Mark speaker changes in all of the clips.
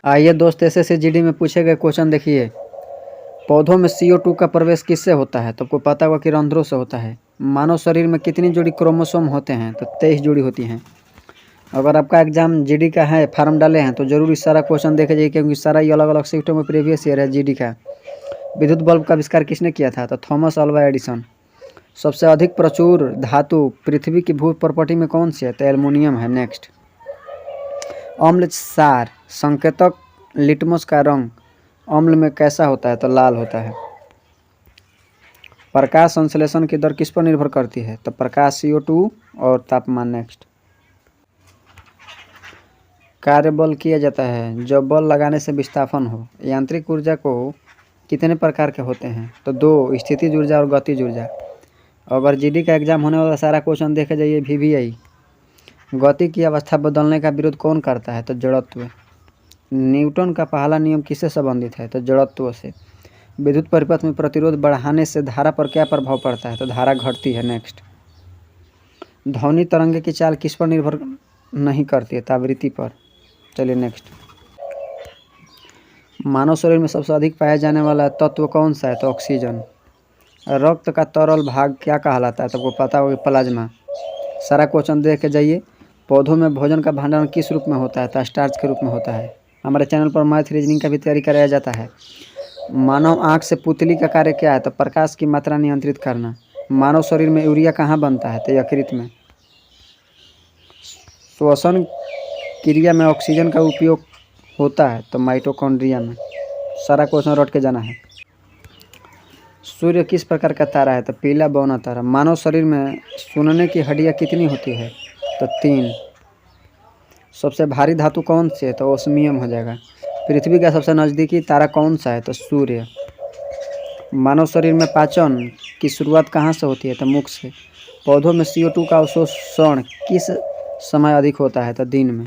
Speaker 1: आइए दोस्त, एसएससी में पूछे गए क्वेश्चन देखिए। पौधों में CO2 का प्रवेश किससे होता है? तो आपको पता होगा कि रंध्रों से होता है। मानव शरीर में कितनी जोड़ी क्रोमोसोम होते हैं? तो 23 जोड़ी होती हैं। अगर आपका एग्जाम जीडी का है, फार्म डाले हैं, तो जरूर इस सारा क्वेश्चन देखे जाइए, क्योंकि सारा ही अलग अलग शिफ्टों में प्रीवियस ईयर है जीडी का। विद्युत बल्ब का आविष्कार किसने किया था? तो थॉमस अल्वा एडिसन। सबसे अधिक प्रचुर धातु पृथ्वी की भू प्रॉपर्टी में कौन सी है? तो एल्युमिनियम है। नेक्स्ट, अम्ल क्षार संकेतक लिटमस का रंग अम्ल में कैसा होता है? तो लाल होता है। प्रकाश संश्लेषण की दर किस पर निर्भर करती है? तो प्रकाश, CO2 और तापमान। नेक्स्ट, कार्य बल किया जाता है जब बल लगाने से विस्थापन हो। यांत्रिक ऊर्जा को कितने प्रकार के होते हैं? तो 2, स्थितिज ऊर्जा और गतिज ऊर्जा। अगर जीडी का एग्जाम होने वाला सारा क्वेश्चन देखे जाइए। VVI, गति की अवस्था बदलने का विरोध कौन करता है? तो जड़त्व। न्यूटन का पहला नियम किससे संबंधित है? तो जड़त्व से। विद्युत परिपथ में प्रतिरोध बढ़ाने से धारा पर क्या प्रभाव पड़ता है? तो धारा घटती है। नेक्स्ट, ध्वनि तरंगे की चाल किस पर निर्भर नहीं करती है? तो आवृत्ति पर। चलिए नेक्स्ट, मानव शरीर में सबसे अधिक पाया जाने वाला तत्व कौन सा है? तो ऑक्सीजन। रक्त का तरल भाग क्या कहलाता है? तो आपको पता होगा प्लाज्मा। सारा क्वेश्चन देख के जाइए। पौधों में भोजन का भंडारण किस रूप में होता है? तो स्टार्च के रूप में होता है। हमारे चैनल पर मैथ रीजनिंग का भी तैयारी कराया जाता है। मानव आँख से पुतली का कार्य क्या है? तो प्रकाश की मात्रा नियंत्रित करना। मानव शरीर में यूरिया कहाँ बनता है? तो यकृत में। श्वसन क्रिया में ऑक्सीजन का उपयोग होता है तो माइटोकॉन्ड्रिया में। सारा क्वेश्चन रट के जाना है। सूर्य किस प्रकार का तारा है? तो पीला बौना तारा। मानव शरीर में सुनने की हड्डियाँ कितनी होती है? तो 3। सबसे भारी धातु कौन सी है? तो ओस्मियम हो जाएगा। पृथ्वी का सबसे नज़दीकी तारा कौन सा है? तो सूर्य। मानव शरीर में पाचन की शुरुआत कहाँ से होती है? तो मुख से। पौधों में CO2 का अवशोषण किस समय अधिक होता है? तो दिन में।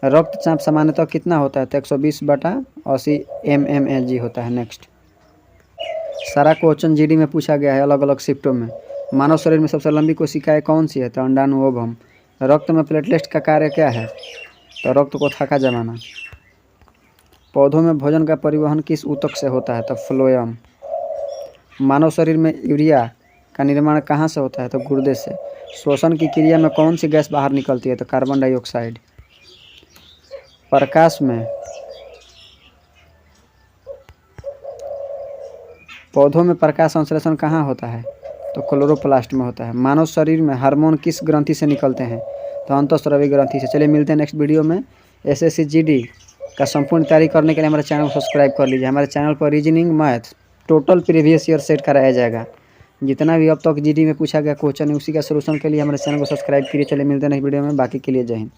Speaker 1: रक्तचाप सामान्यतः कितना होता है? तो 120/80 mmHg होता है। नेक्स्ट, सारा क्वेश्चन जीडी में पूछा गया है अलग अलग शिफ्टों में। मानव शरीर में सबसे लंबी कोशिकाएं कौन सी है? तो अंडाणु ओवम। रक्त में प्लेटलेट्स का कार्य क्या है? तो रक्त को थका जमाना। पौधों में भोजन का परिवहन किस ऊतक से होता है? तो फ्लोएम। मानव शरीर में यूरिया का निर्माण कहाँ से होता है? तो गुर्दे से। श्वसन की क्रिया में कौन सी गैस बाहर निकलती है? तो कार्बन डाइऑक्साइड। प्रकाश में पौधों में प्रकाश संश्लेषण कहाँ होता है? तो क्लोरोप्लास्ट में होता है। मानव शरीर में हार्मोन किस ग्रंथि से निकलते हैं? तो अंतःस्रावी ग्रंथि से। चलिए मिलते हैं नेक्स्ट वीडियो में। SSC GD का संपूर्ण तैयारी करने के लिए हमारे चैनल को सब्सक्राइब कर लीजिए। हमारे चैनल पर reasoning, math total previous year set कराया जाएगा। जितना भी अब तक GD में पूछा गया क्वेश्चन है उसी का सोल्यूशन के लिए हमारे चैनल को सब्सक्राइब कीजिए। चलिए मिलते हैं नेक्स्ट वीडियो में। बाकी के लिए जय हिंद।